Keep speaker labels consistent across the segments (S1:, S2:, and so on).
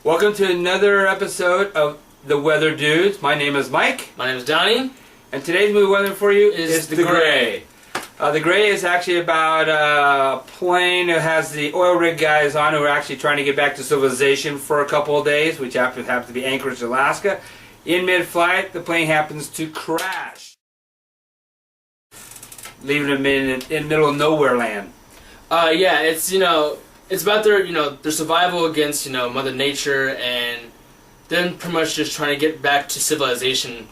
S1: Welcome to another episode of TheWhetherDudes. My name is Mike.
S2: My name is Donnie.
S1: And today's movie weather for you
S2: is The Gray.
S1: The Gray is actually about a plane that has the oil rig guys on who are actually trying to get back to civilization for a couple of days, which happens to be Anchorage, Alaska. In mid-flight, the plane happens to crash, leaving them in the middle of nowhere land.
S2: Yeah, it's it's about their survival against Mother Nature, and then pretty much just trying to get back to civilization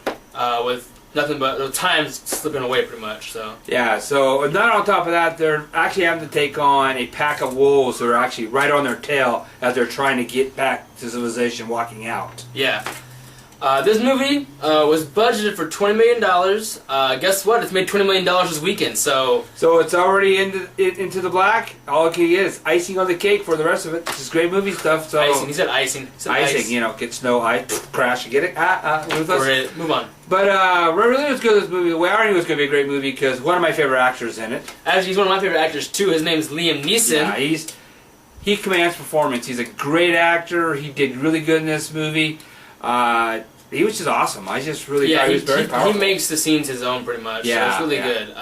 S2: with nothing but the time slipping away pretty much. So
S1: yeah, so not on top of that, they're actually having to take on a pack of wolves who are actually right on their tail as they're trying to get back to civilization, walking out.
S2: Yeah. This movie was budgeted for $20 million. Guess what? It's made $20 million this weekend. So
S1: it's already into the black. All it can get is icing on the cake for the rest of it. This is great movie stuff. So
S2: icing. He said icing. He said
S1: icing.
S2: ice.
S1: Get snow, ice, crash. You get it?
S2: Great. Move on.
S1: But really was good with this movie. The way I knew it was going to be a great movie because one of my favorite actors in it.
S2: Actually, he's one of my favorite actors too. His name's Liam Neeson.
S1: Yeah, he commands performance. He's a great actor. He did really good in this movie. He was just awesome. I just really thought he was very powerful.
S2: He makes the scenes his own pretty much.
S1: Yeah,
S2: so it's really good.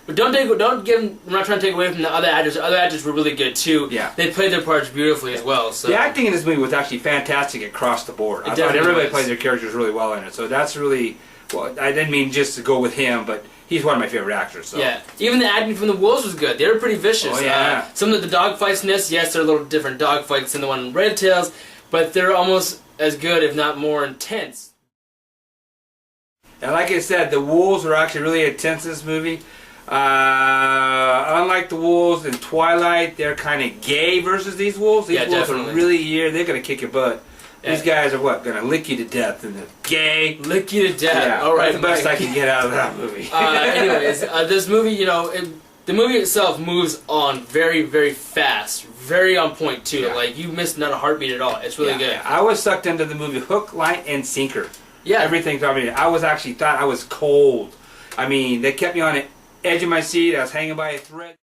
S2: But don't give him. I'm not trying to take away from the other actors. The other actors were really good too.
S1: Yeah.
S2: They played their parts beautifully as well. So
S1: the acting in this movie was actually fantastic across the board. I thought everybody played their characters really well in it. So that's really well. I didn't mean just to go with him, but he's one of my favorite actors. So.
S2: Yeah. Even the acting from the wolves was good. They were pretty vicious.
S1: Oh yeah.
S2: Some of the dog fights in this, yes, they're a little different dog fights than the one in Red Tails, but they're almost as good, if not more intense.
S1: And like I said, the wolves are actually really intense in this movie. Unlike the wolves in Twilight, they're kind of gay versus these wolves. These wolves
S2: definitely.
S1: are really they're going to kick your butt.
S2: Yeah.
S1: These guys are going to lick you to death, and they're gay.
S2: Lick you to death.
S1: Yeah,
S2: all right,
S1: that's the best I can get out of that movie.
S2: Anyways, this movie, the movie itself moves on very, very fast. Very on point, too.
S1: Yeah.
S2: Like, you missed not a heartbeat at all. It's really good.
S1: Yeah. I was sucked into the movie hook, line, and sinker.
S2: Yeah.
S1: Everything thought me. I was actually thought I was cold. I mean, they kept me on the edge of my seat. I was hanging by a thread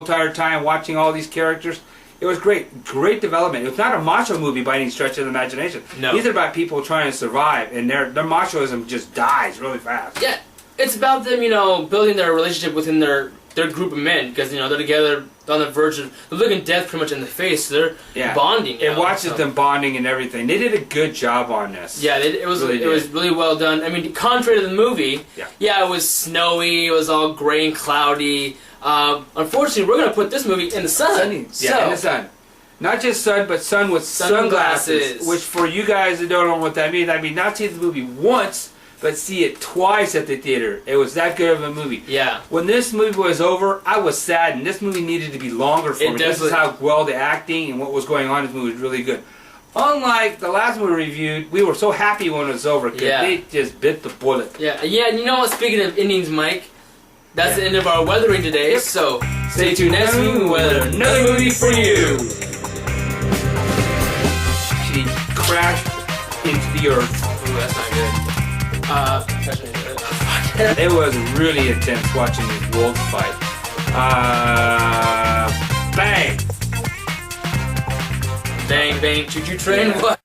S1: the entire time watching all these characters. It was great. Great development. It's not a macho movie by any stretch of the imagination.
S2: No.
S1: These are about people trying to survive, and their machoism just dies really fast.
S2: Yeah. It's about them, building their relationship within their group of men, because, they're together on the verge of, they're looking death pretty much in the face. They're bonding.
S1: It watches them bonding and everything. They did a good job on this.
S2: Yeah, it was really well done. I mean, contrary to the movie, it was snowy, it was all gray and cloudy. Unfortunately, we're going to put this movie in the sun.
S1: In the sun. Not just sun, but sun with sunglasses. Which, for you guys that don't know what that means, I mean, not see the movie once, but see it twice at the theater. It was that good of a movie.
S2: Yeah.
S1: When this movie was over, I was sad, and this movie needed to be longer for me. This is how well the acting and what was going on in this movie was really good. Unlike the last movie we reviewed, we were so happy when it was over because they just bit the bullet.
S2: Yeah, and you know what? Speaking of endings, Mike, that's the end of our weathering today. So stay tuned next week. We'll weather another movie for you.
S1: She crashed into the earth.
S2: Ooh, that's not good.
S1: It was really intense watching these wolves fight. Bang!
S2: Bang, bang, choo-choo train, what?